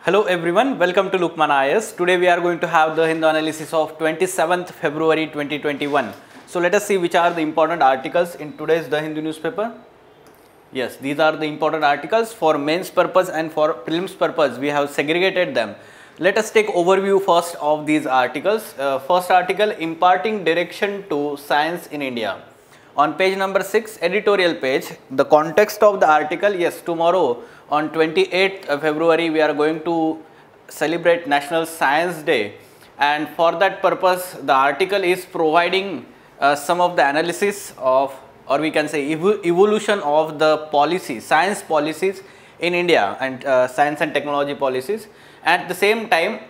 Hello everyone, welcome to Lukman IAS. Today we are going to have the Hindu analysis of 27th February 2021. So let us see which are the important articles in today's The Hindu newspaper. Yes, these are the important articles for mains purpose and for prelims purpose. We have segregated them. Let us take overview first of these articles. First article, imparting direction to science in India. On page number 6, editorial page, the context of the article, yes, tomorrow on 28th February we are going to celebrate National Science Day, and for that purpose the article is providing some of the analysis of, or we can say evolution of the policies, science policies in India, and science and technology policies. At the same time,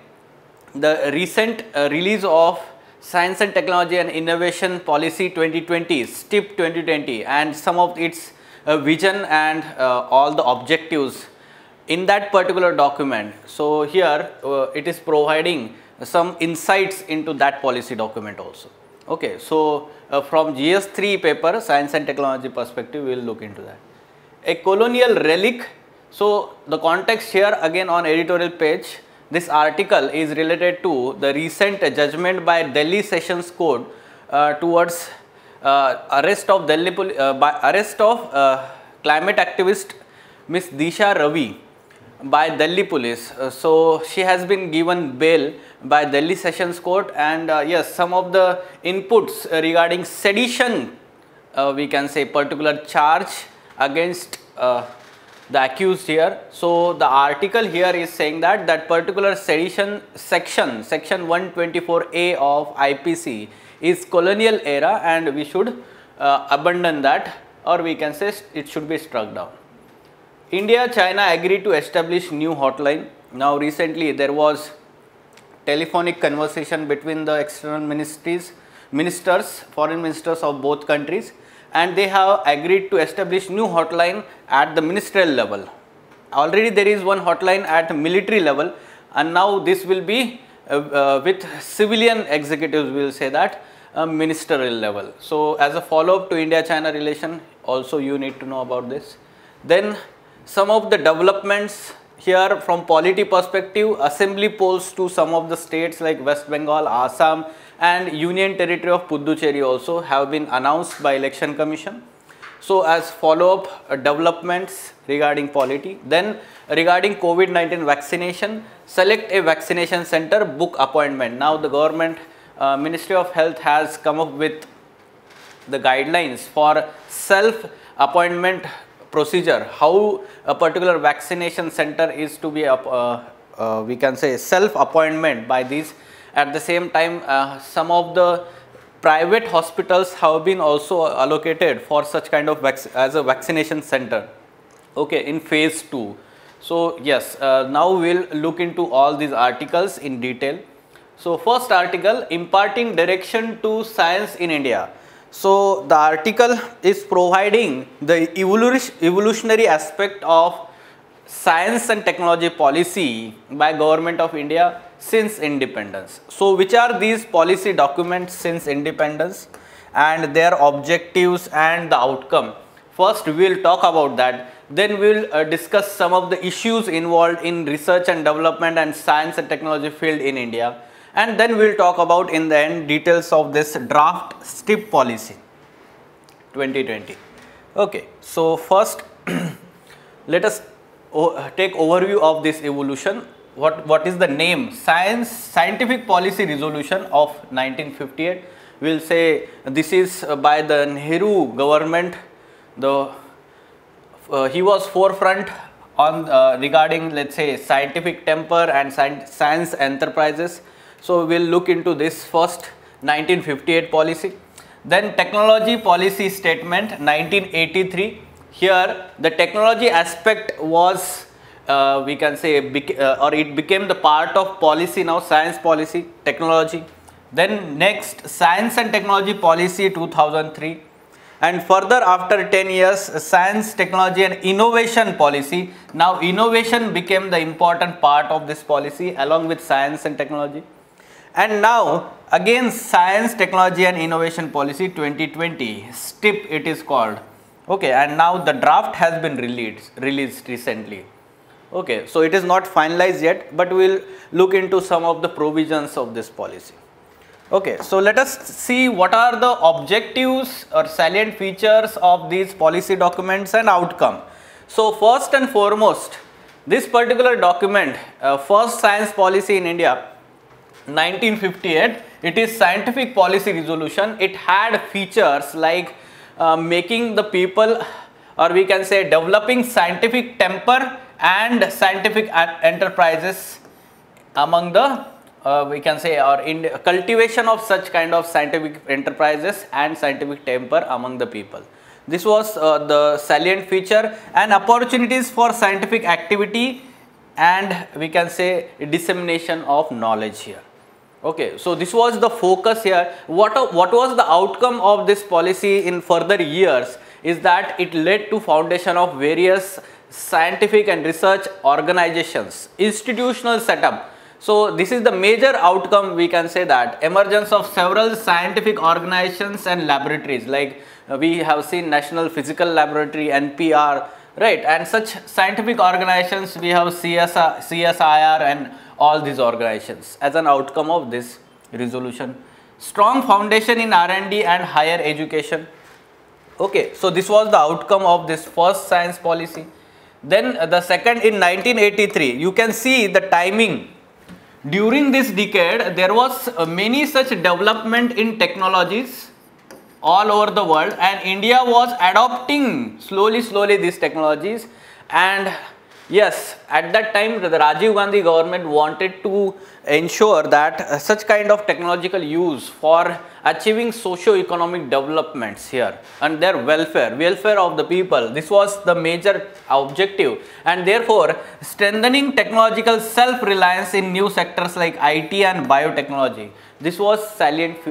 the recent release of Science and Technology and Innovation Policy 2020, STIP 2020, and some of its vision and all the objectives in that particular document. So here it is providing some insights into that policy document also. Okay, so from GS3 paper, Science and Technology perspective, we will look into that. A colonial relic. So the context here again on editorial page, this article is related to the recent judgment by Delhi Sessions Court towards arrest of climate activist Miss Disha Ravi by Delhi police. So she has been given bail by Delhi Sessions Court, and yes, some of the inputs regarding sedition, we can say particular charge against the accused here. So the article here is saying that that particular sedition section 124A of IPC is colonial era, and we should abandon that, or we can say it should be struck down. India China agreed to establish new hotline. Now recently there was telephonic conversation between the external ministers, foreign ministers of both countries, and they have agreed to establish new hotline at the ministerial level. Already there is one hotline at military level, and now this will be with civilian executives, we will say that, ministerial level. So as a follow-up to India-China relation, also you need to know about this. Then some of the developments here from polity perspective, assembly polls to some of the states like West Bengal, Assam, and Union Territory of Puducherry also have been announced by Election Commission. So as follow-up developments regarding polity. Then regarding COVID-19 vaccination, select a vaccination center, book appointment. Now the government, Ministry of Health has come up with the guidelines for self-appointment procedure, how a particular vaccination center is to be we can say self-appointment by these. At the same time, some of the private hospitals have been also allocated for such kind of as a vaccination center, okay, in phase 2. So yes, now we will look into all these articles in detail. So first article, imparting direction to science in India. So the article is providing the evolutionary aspect of science and technology policy by Government of India since independence. So which are these policy documents since independence and their objectives and the outcome? First we will talk about that, then we will discuss some of the issues involved in research and development and science and technology field in India, and then we will talk about in the end details of this draft STIP policy 2020. Okay, so first let us take overview of this evolution. What is the name? Scientific Policy Resolution of 1958. We will say this is by the Nehru government. He was forefront on regarding, let's say, scientific temper and science enterprises. So we will look into this first, 1958 policy. Then Technology Policy Statement 1983. Here the technology aspect was we can say or it became the part of policy now, science policy, technology. Then next, Science and Technology Policy 2003, and further after 10 years, Science, Technology and Innovation Policy. Now innovation became the important part of this policy along with science and technology. And now again Science, Technology and Innovation Policy 2020, STIP it is called. Okay, and now the draft has been released recently. Okay, so it is not finalized yet, but we will look into some of the provisions of this policy. Okay, so let us see what are the objectives or salient features of these policy documents and outcome. So first and foremost, this particular document, first science policy in India, 1958, it is scientific policy resolution. It had features like making the people, or we can say developing scientific temper and scientific enterprises among the we can say, or in cultivation of such kind of scientific enterprises and scientific temper among the people. This was the salient feature, and opportunities for scientific activity and we can say dissemination of knowledge here. Okay, so this was the focus here. What was the outcome of this policy in further years is that it led to foundation of various scientific and research organizations, institutional setup. So this is the major outcome, we can say, that emergence of several scientific organizations and laboratories, like we have seen National Physical Laboratory, NPR, right, and such scientific organizations we have CSIR and all these organizations as an outcome of this resolution. Strong foundation in R&D and higher education. Okay, so this was the outcome of this first science policy. Then the second in 1983, you can see the timing. During this decade, there was many such development in technologies all over the world, and India was adopting slowly these technologies. And yes, at that time the Rajiv Gandhi government wanted to ensure that such kind of technological use for achieving socio-economic developments here and their welfare of the people. This was the major objective, and therefore strengthening technological self-reliance in new sectors like IT and biotechnology. This was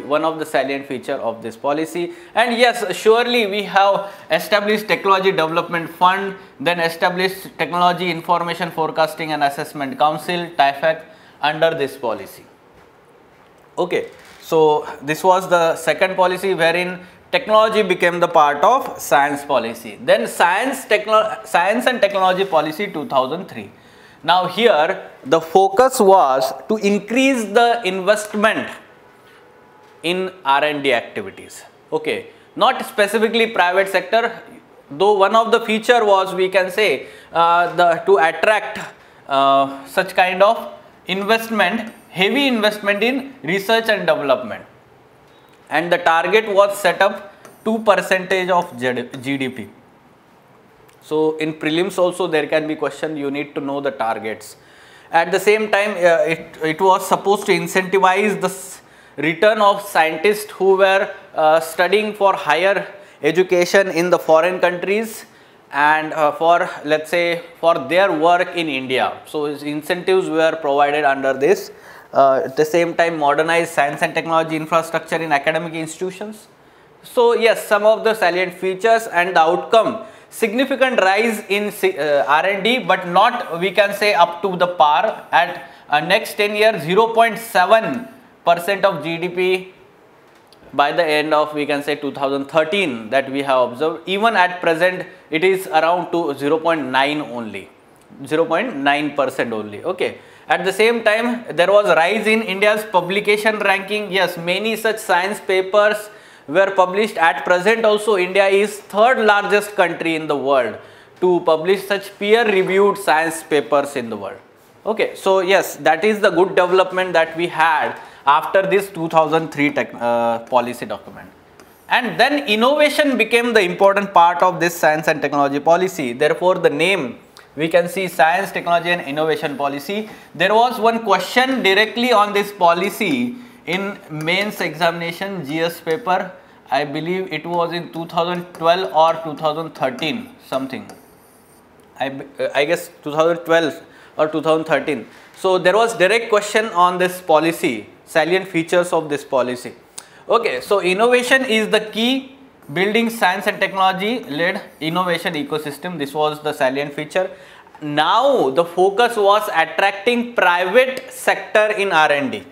one of the salient feature of this policy. And yes, surely we have established Technology Development Fund, then established Technology Information Forecasting and Assessment Council, TIFAC, under this policy. Okay, so this was the second policy wherein technology became the part of science policy. Then science and technology policy 2003. Now here the focus was to increase the investment in R&D activities. Okay, not specifically private sector, though one of the feature was, we can say, to attract such kind of investment, heavy investment in research and development, and the target was set up 2% of GDP. So in prelims also there can be question, you need to know the targets. At the same time, it was supposed to incentivize the return of scientists who were studying for higher education in the foreign countries, and for, let's say, for their work in India. So incentives were provided under this. At the same time, modernize science and technology infrastructure in academic institutions. So yes, some of the salient features and the outcome: significant rise in R&D, but not, we can say, up to the par. At next 10 years, 0.7% of GDP by the end of, we can say, 2013 that we have observed. Even at present it is around to 0.9 only, 0.9% only. Okay. At the same time, there was a rise in India's publication ranking. Yes, many such science papers were published. At present also India is third largest country in the world to publish such peer reviewed science papers in the world. Okay, so yes, that is the good development that we had after this 2003 policy document. And then innovation became the important part of this science and technology policy. Therefore the name, we can see, Science, Technology and Innovation Policy. There was one question directly on this policy in mains examination GS paper. I believe it was in 2012 or 2013 something. I guess 2012 or 2013. So there was direct question on this policy, salient features of this policy. Okay, so innovation is the key, building science and technology led innovation ecosystem. This was the salient feature. Now the focus was attracting private sector in R&D.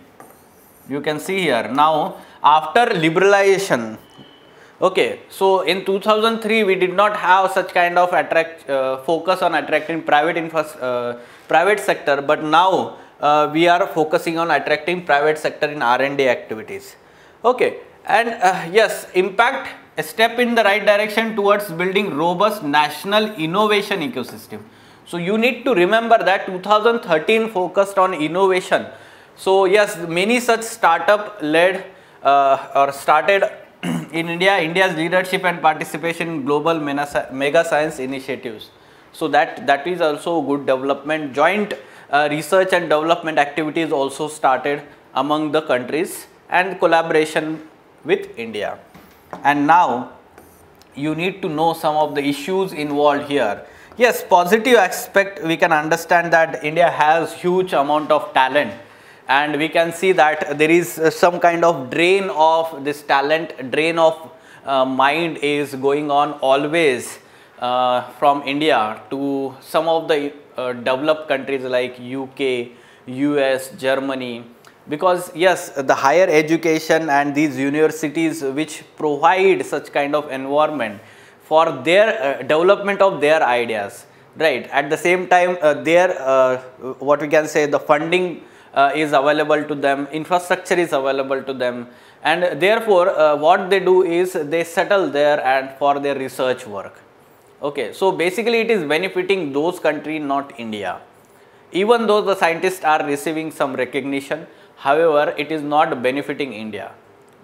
You can see here, now after liberalization, Okay, so in 2003 we did not have such kind of focus on attracting private sector, but now we are focusing on attracting private sector in R&D activities. Okay, and yes, impact a step in the right direction towards building robust national innovation ecosystem. So you need to remember that 2013 focused on innovation. So yes, many such startup led or started in India. India's leadership and participation in global mega science initiatives. So that is also good development. Joint research and development activities also started among the countries and collaboration with India. And now you need to know some of the issues involved here. Yes, positive aspect, we can understand that India has huge amount of talent, and we can see that there is some kind of drain of this talent, drain of mind is going on always from India to some of the developed countries like UK, US, Germany, because yes, the higher education and these universities which provide such kind of environment for their development of their ideas, right? At the same time, what we can say, the funding is available to them, infrastructure is available to them, and therefore what they do is they settle there and for their research work. Okay, so basically it is benefiting those countries, not India. Even though the scientists are receiving some recognition, however, it is not benefiting India,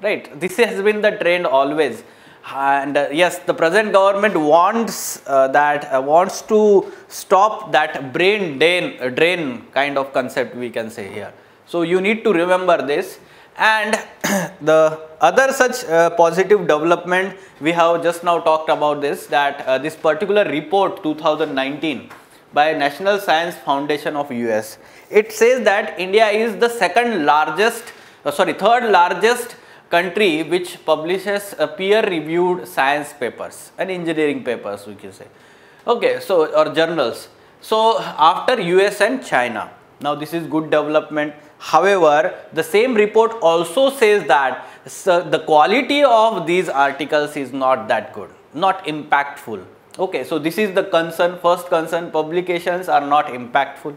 right? This has been the trend always. And yes, the present government wants wants to stop that brain drain kind of concept, we can say here. So you need to remember this. And the other such positive development, we have just now talked about this, that this particular report 2019 by National Science Foundation of US, it says that India is the third largest country which publishes peer-reviewed science papers and engineering papers, we can say. Okay, so or journals. So after US and China, now this is good development. However, the same report also says that the quality of these articles is not that good, not impactful. Okay, so this is the concern. First concern, publications are not impactful.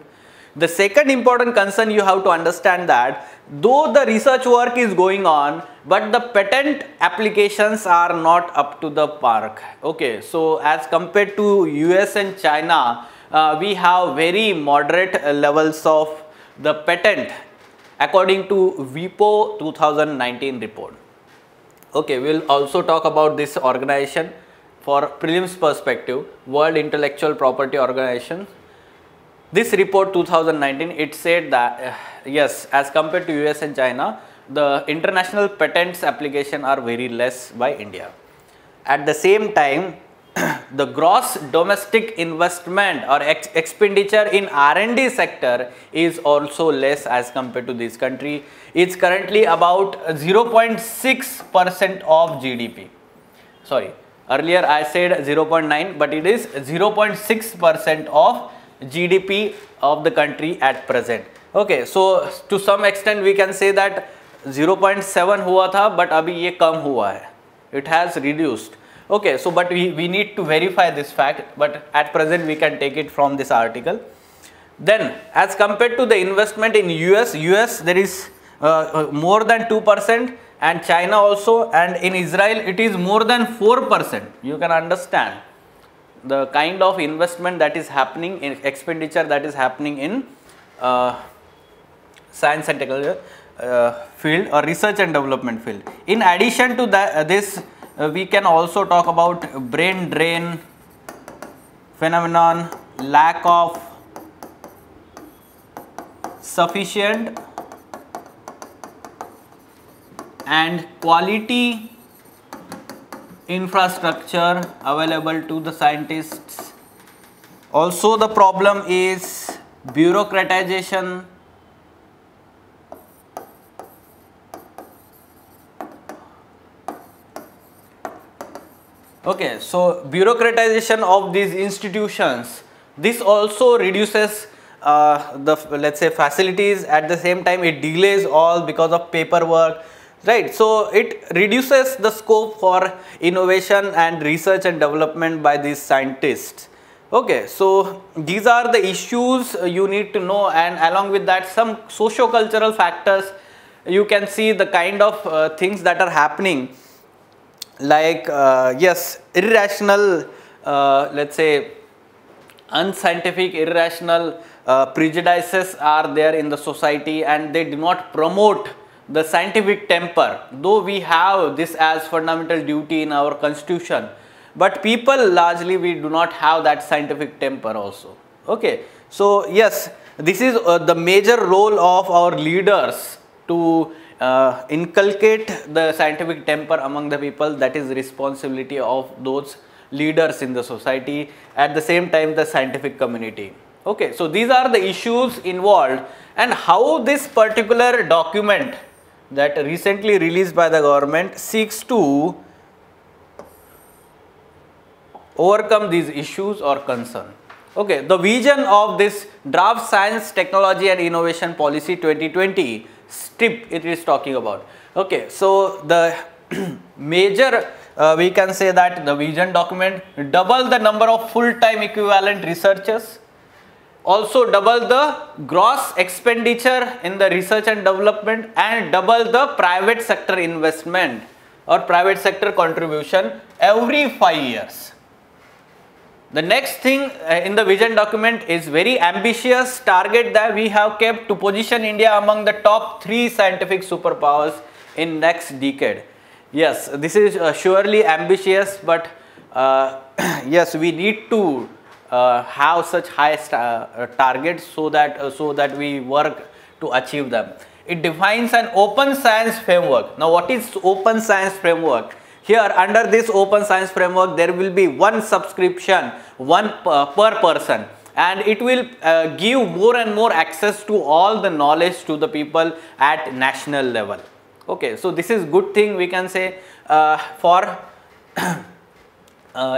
The second important concern, you have to understand that though the research work is going on, but the patent applications are not up to the mark. Okay, so as compared to US and China, we have very moderate levels of the patent according to WIPO 2019 report. Okay, we will also talk about this organization for prelims perspective, World Intellectual Property Organization. This report 2019, it said that yes, as compared to US and China, the international patents application are very less by India. At the same time, the gross domestic investment or expenditure in R&D sector is also less as compared to this country. It's currently about 0.6% of GDP. Sorry, earlier I said 0.9, but it is 0.6% of GDP of the country at present. Okay, so to some extent we can say that 0.7 हुआ था, but अभी ये कम हुआ है. It has reduced. Okay, so but we need to verify this fact, but at present we can take it from this article. Then as compared to the investment in US there is more than 2%, and China also, and in Israel it is more than 4%. You can understand the kind of investment that is happening in expenditure that is happening in science and technology field or research and development field. In addition to that, we can also talk about brain drain phenomenon, lack of sufficient and quality infrastructure available to the scientists. Also the problem is bureaucratization, okay, so bureaucratization of these institutions, this also reduces the, let's say, facilities. At the same time it delays all because of paperwork, right? So it reduces the scope for innovation and research and development by these scientists. Okay, so these are the issues you need to know, and along with that some socio-cultural factors. You can see the kind of things that are happening, like yes, irrational, let's say unscientific, irrational prejudices are there in the society, and they do not promote the scientific temper, though we have this as fundamental duty in our constitution, but people largely we do not have that scientific temper also. Okay, so yes, this is the major role of our leaders to inculcate the scientific temper among the people. That is the responsibility of those leaders in the society, at the same time the scientific community. Okay, so these are the issues involved, and how this particular document that recently released by the government seeks to overcome these issues or concern. Okay, the vision of this draft Science, Technology and Innovation Policy 2020 STIP it is talking about. Okay, so the major we can say that the vision document double the number of full-time equivalent researchers, also double the gross expenditure in the research and development, and double the private sector investment or private sector contribution every 5 years. The next thing in the vision document is very ambitious target that we have kept to position India among the top 3 scientific superpowers in next decade. Yes, this is surely ambitious, but yes, we need to have such high targets so that we work to achieve them. It defines an open science framework. Now, what is open science framework? Here, under this open science framework, there will be one subscription, one per person, and it will give more and more access to all the knowledge to the people at national level. Okay, so this is good thing we can say for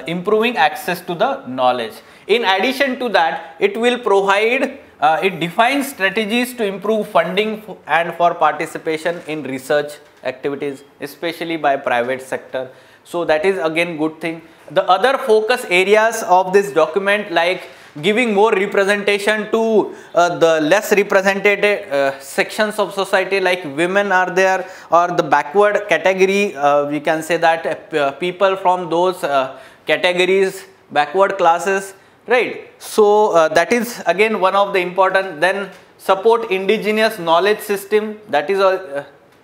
improving access to the knowledge. In addition to that, it will provide, it defines strategies to improve funding and for participation in research activities, especially by private sector. So that is again good thing. The other focus areas of this document, like giving more representation to the less represented sections of society, like women are there, or the backward category, we can say that people from those categories, backward classes, right? So that is again one of the important. Then support indigenous knowledge system, that is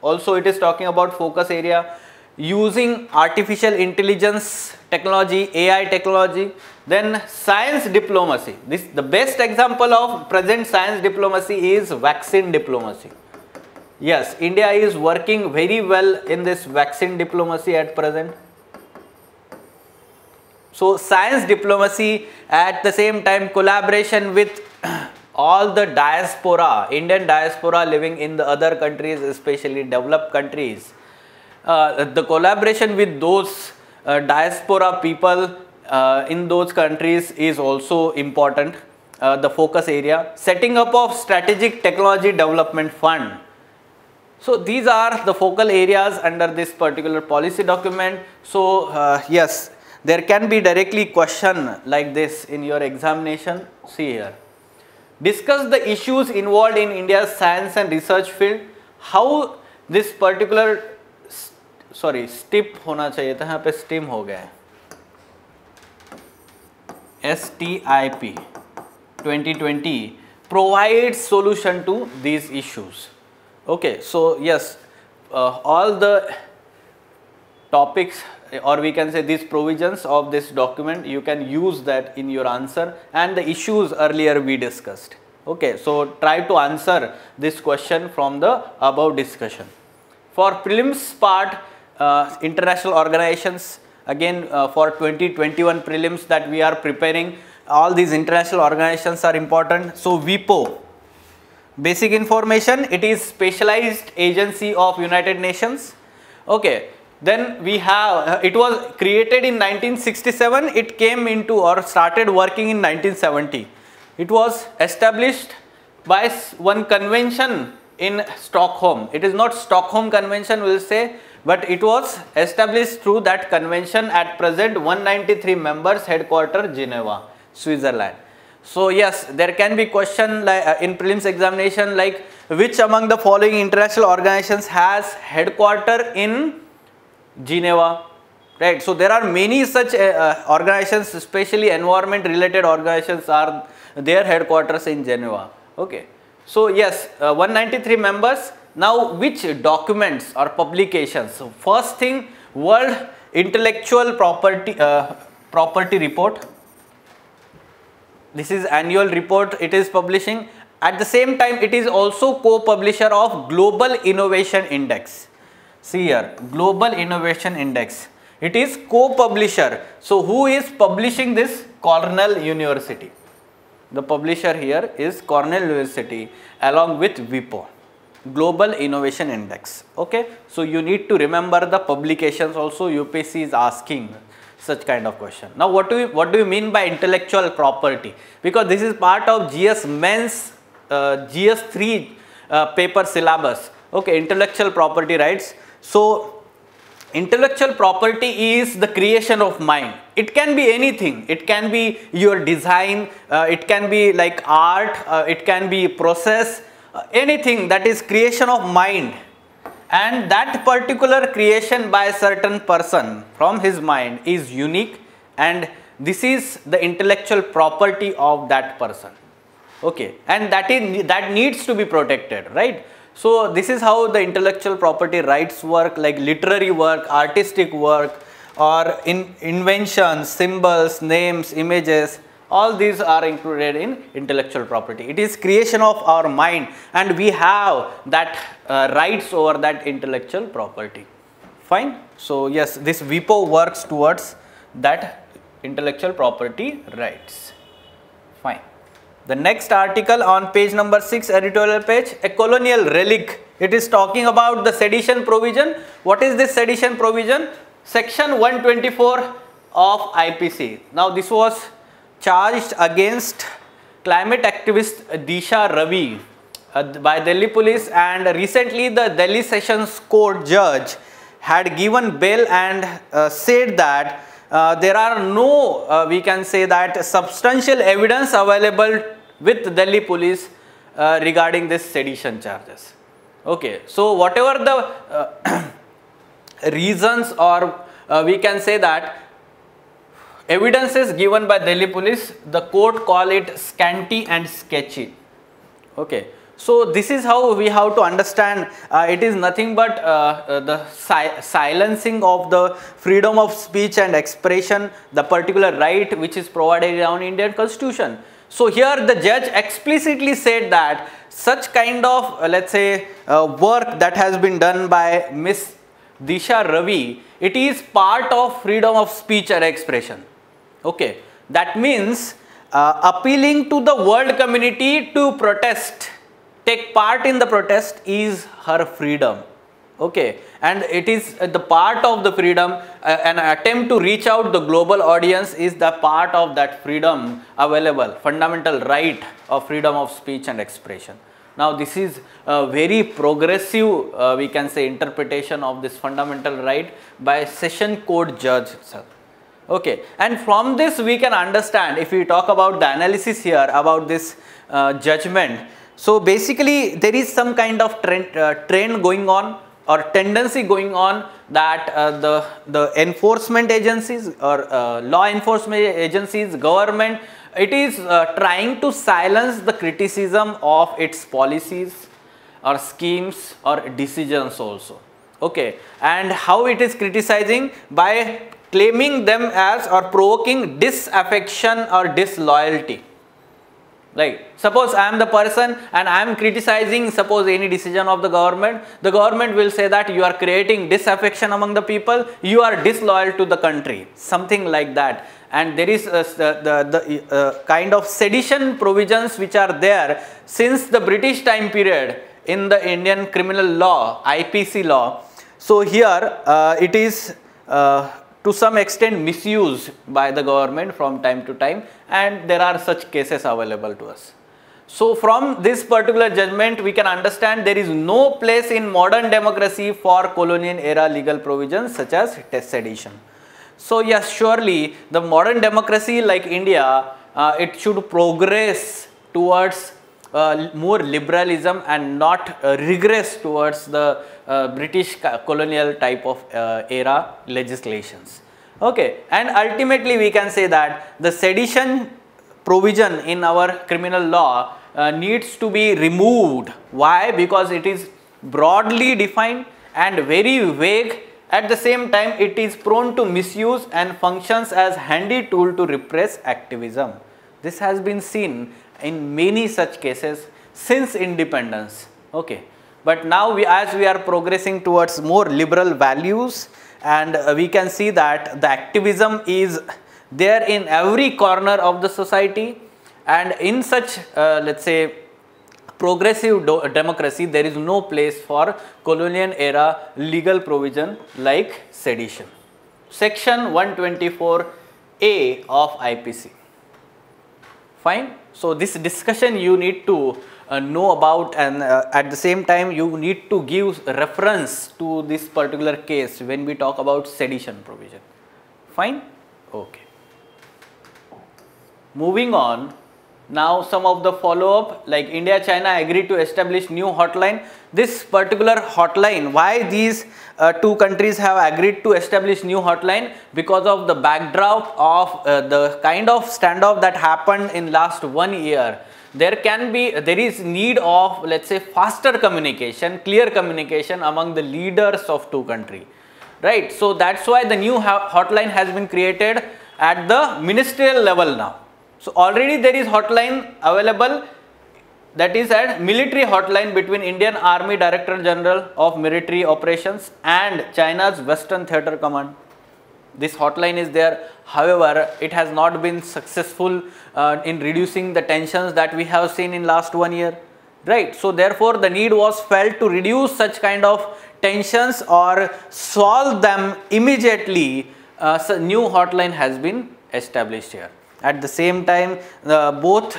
also it is talking about focus area. Using artificial intelligence technology, AI technology. Then science diplomacy. This the best example of present science diplomacy is vaccine diplomacy. Yes, India is working very well in this vaccine diplomacy at present. So science diplomacy, at the same time collaboration with all the diaspora, Indian diaspora living in the other countries, especially developed countries. The collaboration with those diaspora people in those countries is also important, the focus area. Setting up of strategic technology development fund. So these are the focal areas under this particular policy document. So yes, there can be directly question like this in your examination. See here. Discuss the issues involved in India's science and research field. How this particular STIP होना चाहिए था, यहाँ पे STIM हो गया है, STIP 2020 provides solution to these issues. Okay, so yes, all the topics, or we can say these provisions of this document, you can use that in your answer, and the issues earlier we discussed. Okay, so try to answer this question from the above discussion. For prelims part, international organizations, again for 2021 prelims that we are preparing, all these international organizations are important. So WIPO, basic information, it is specialized agency of United Nations. Okay, then we have, it was created in 1967, it came into or started working in 1970. It was established by one convention in Stockholm. It is not Stockholm Convention, we will say, but it was established through that convention. At present 193 members, headquarter Geneva, Switzerland. So yes, there can be question like in prelims examination, like which among the following international organizations has headquarter in Geneva, right? So there are many such organizations, especially environment related organizations, are their headquarters in Geneva. Okay, so yes, 193 members. Now which documents or publications? So first thing, World Intellectual Property Report. This is annual report it is publishing. At the same time, it is also co-publisher of Global Innovation Index. See here, Global Innovation Index. It is co-publisher. So who is publishing this? Cornell University. The publisher here is Cornell University along with WIPO, Global Innovation Index. Okay, so you need to remember the publications also. UPSC is asking such kind of question. Now what do you mean by intellectual property? Because this is part of GS Men's GS3 paper syllabus. Okay, intellectual property rights. So intellectual property is the creation of mind. It can be anything. It can be your design, it can be like art, it can be process, anything that is creation of mind, and that particular creation by a certain person from his mind is unique, and this is the intellectual property of that person. Okay, and that needs to be protected, right? So this is how the intellectual property rights work, like literary work, artistic work, or inventions, symbols, names, images, all these are included in intellectual property. It is creation of our mind, and we have that rights over that intellectual property. Fine. So yes, this WIPO works towards that intellectual property rights. Fine. The next article on page number 6, editorial page, a colonial relic. It is talking about the sedition provision. What is this sedition provision? Section 124 of IPC. Now this was charged against climate activist Disha Ravi by Delhi police, and recently the Delhi Sessions Court judge had given bail and said that there are no, we can say that, substantial evidence available with Delhi police regarding this sedition charges. Okay, so whatever the reasons, or we can say that evidences given by Delhi police, the court call it scanty and sketchy. Okay, so this is how we have to understand. It is nothing but the silencing of the freedom of speech and expression, the particular right which is provided on Indian Constitution. So here the judge explicitly said that such kind of let's say work that has been done by Miss Disha Ravi, it is part of freedom of speech and expression. Okay, that means appealing to the world community to protest, take part in the protest is her freedom. Okay, and it is the part of the freedom, an attempt to reach out the global audience is the part of that freedom available, fundamental right of freedom of speech and expression. Now this is a very progressive we can say interpretation of this fundamental right by session court judge itself. Okay, and from this we can understand, if we talk about the analysis here about this judgment. So basically there is some kind of trend going on, or tendency going on, that the enforcement agencies or law enforcement agencies, government, it is trying to silence the criticism of its policies or schemes or decisions also. Okay, and how it is criticizing? By claiming them as or provoking disaffection or disloyalty. Like suppose I am the person and I am criticizing suppose any decision of the government will say that you are creating disaffection among the people, you are disloyal to the country, something like that. And there is the kind of sedition provisions which are there since the British time period in the Indian criminal law, IPC law. So here it is to some extent misused by the government from time to time, and there are such cases available to us. So from this particular judgment, we can understand there is no place in modern democracy for colonial era legal provisions such as sedition. So yes, surely the modern democracy like India, it should progress towards more liberalism and not regress towards the British colonial type of era legislations. Okay, and ultimately we can say that the sedition provision in our criminal law needs to be removed. Why? Because it is broadly defined and very vague. At the same time, it is prone to misuse and functions as handy tool to repress activism. This has been seen in many such cases since independence. Okay, but now as we are progressing towards more liberal values, and we can see that the activism is there in every corner of the society, and in such let's say progressive democracy, there is no place for colonial era legal provision like sedition. Section 124A of IPC. Fine. So this discussion you need to know about, and at the same time you need to give reference to this particular case when we talk about sedition provision. Fine. Okay. Moving on, now some of the follow-up, like India China agreed to establish new hotline. This particular hotline, why these two countries have agreed to establish new hotline? Because of the backdrop of the kind of standoff that happened in last 1 year. There is need of, let's say, faster communication, clear communication among the leaders of two countries, right? So that's why the new hotline has been created at the ministerial level now. So already there is hotline available, that is at military hotline between Indian Army Director General of Military Operations and China's Western Theater Command. This hotline is there. However, it has not been successful in reducing the tensions that we have seen in last 1 year, right? So therefore the need was felt to reduce such kind of tensions or solve them immediately. So new hotline has been established here. At the same time, both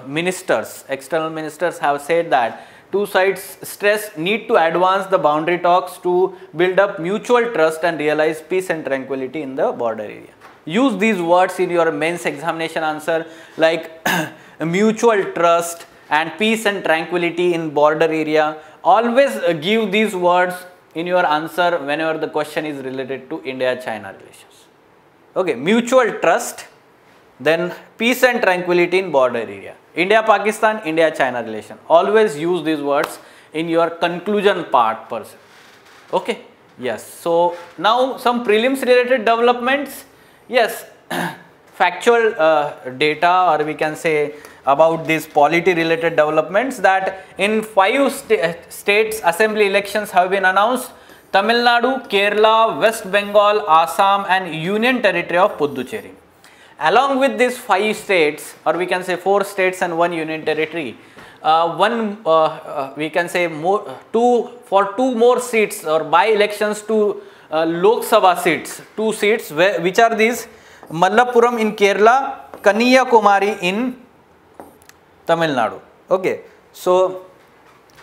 ministers, external ministers, have said that two sides stress need to advance the boundary talks to build up mutual trust and realize peace and tranquility in the border area. Use these words in your mains examination answer, like mutual trust and peace and tranquility in border area. Always give these words in your answer whenever the question is related to India-China relations. Okay, mutual trust, then peace and tranquility in border area. India-Pakistan, India-China relation. Always use these words in your conclusion part per se. Okay. Yes. So now some prelims related developments. Yes. Factual data, or we can say about these polity related developments, that in 5 states assembly elections have been announced: Tamil Nadu, Kerala, West Bengal, Assam and Union Territory of Puducherry. Along with these 5 states, or we can say 4 states and 1 union territory, we can say for 2 more seats or by elections to Lok Sabha seats, 2 seats, which are these: Malappuram in Kerala, Kanyakumari in Tamil Nadu. Okay, so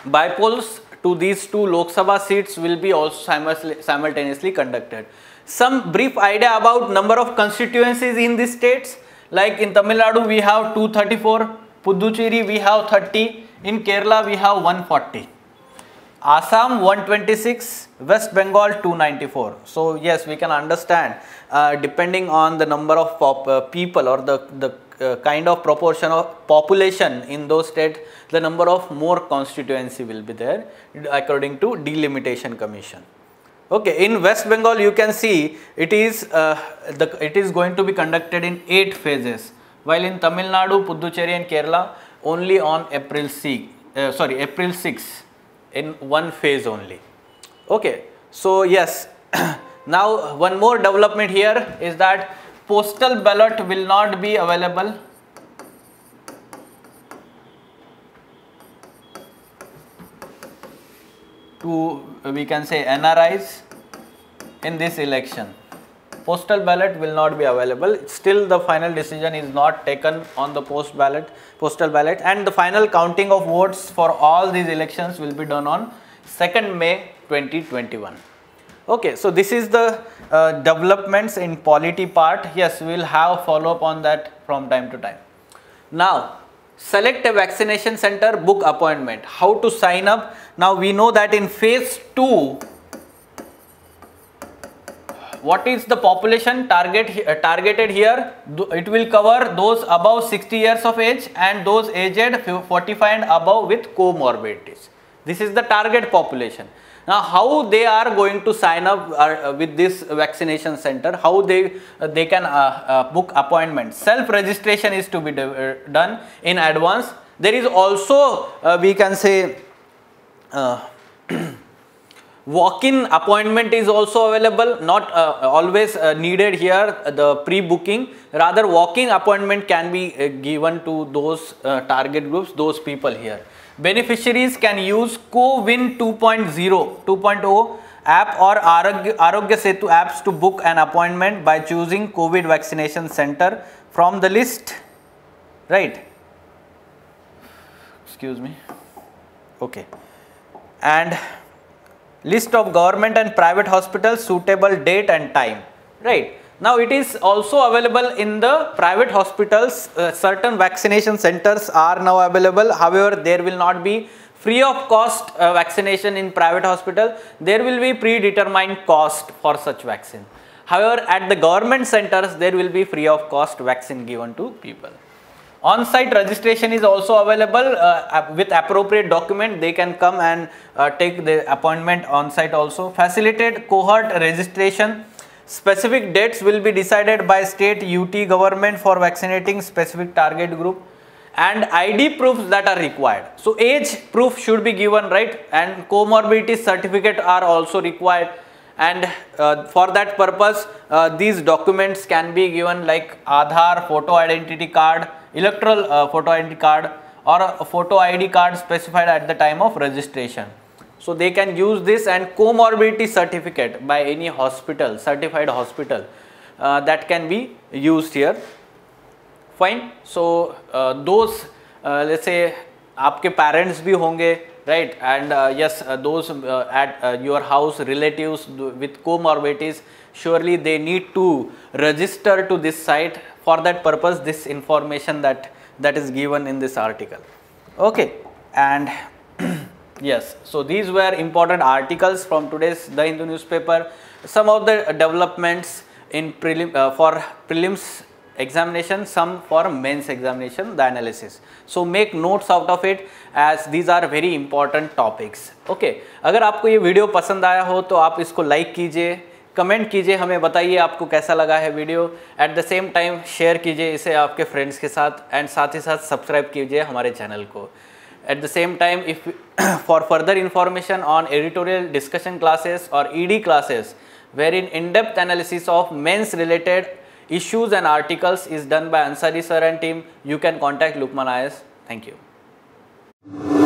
by polls to these 2 Lok Sabha seats will be also simultaneously conducted. Some brief idea about number of constituencies in these states, like in Tamil Nadu we have 234, Puducherry we have 30, in Kerala we have 140, Assam 126, West Bengal 294. So yes, we can understand depending on the number of people or the kind of proportion of population in those states, the number of more constituency will be there according to Delimitation Commission. Okay, in West Bengal you can see it is going to be conducted in 8 phases, while in Tamil Nadu, Puducherry and Kerala only on April 6 in 1 phase only. Okay, so yes, now one more development here is that postal ballot will not be available to, we can say, NRIs in this election. postal ballot will not be available. Still the final decision is not taken on the postal ballot, and the final counting of votes for all these elections will be done on 2nd May 2021. Okay, so this is the developments in polity part. Yes, we will have follow up on that from time to time. Now, select a vaccination center, book appointment. How to sign up? Now we know that in phase 2, what is the population targeted here? It will cover those above 60 years of age and those aged 45 and above with comorbidities. This is the target population. Now, how they are going to sign up with this vaccination center? How they can book appointment? Self registration is to be done in advance. There is also we can say walk-in appointment is also available, not always needed here the pre-booking. Rather, walk-in appointment can be given to those target groups, those people here. Beneficiaries can use CoWIN 2.0 app or Arogya Setu apps to book an appointment by choosing COVID vaccination center from the list, right? Excuse me. Okay. And list of government and private hospitals, suitable date and time, right? Now it is also available in the private hospitals. Certain vaccination centers are now available. However, there will not be free of cost vaccination in private hospital. There will be predetermined cost for such vaccine. However, at the government centers, there will be free of cost vaccine given to people. On-site registration is also available with appropriate document. They can come and take the appointment on-site also. Facilitated cohort registration. Specific dates will be decided by state UT government for vaccinating specific target group, and ID proofs that are required. So age proof should be given, right? And comorbidity certificate are also required. And for that purpose, these documents can be given like Aadhaar, photo identity card, electoral photo identity card, or a photo ID card specified at the time of registration. So they can use this, and comorbidity certificate by any hospital, certified hospital, that can be used here. Fine. So those let's say आपके parents भी होंगे, right? And yes, those at your house relatives with comorbidities, surely they need to register to this site. For that purpose, this information that is given in this article. Okay, and yes, so these were important articles from today's The Hindu newspaper. Some of the developments in for prelims examination, some for mains examination, the analysis. So make notes out of it, as these are very important topics. Okay, अगर आपको ये video पसंद आया हो तो आप इसको like कीजिए, कमेंट कीजिए, हमें बताइए आपको कैसा लगा है video. At the same time share कीजिए इसे आपके फ्रेंड्स के साथ, एंड साथ ही साथ सब्सक्राइब कीजिए हमारे चैनल को. At the same time, if for further information on editorial discussion classes or ED classes, wherein in-depth analysis of mains related issues and articles is done by Ansari sir and team, you can contact Lukman IAS. Thank you.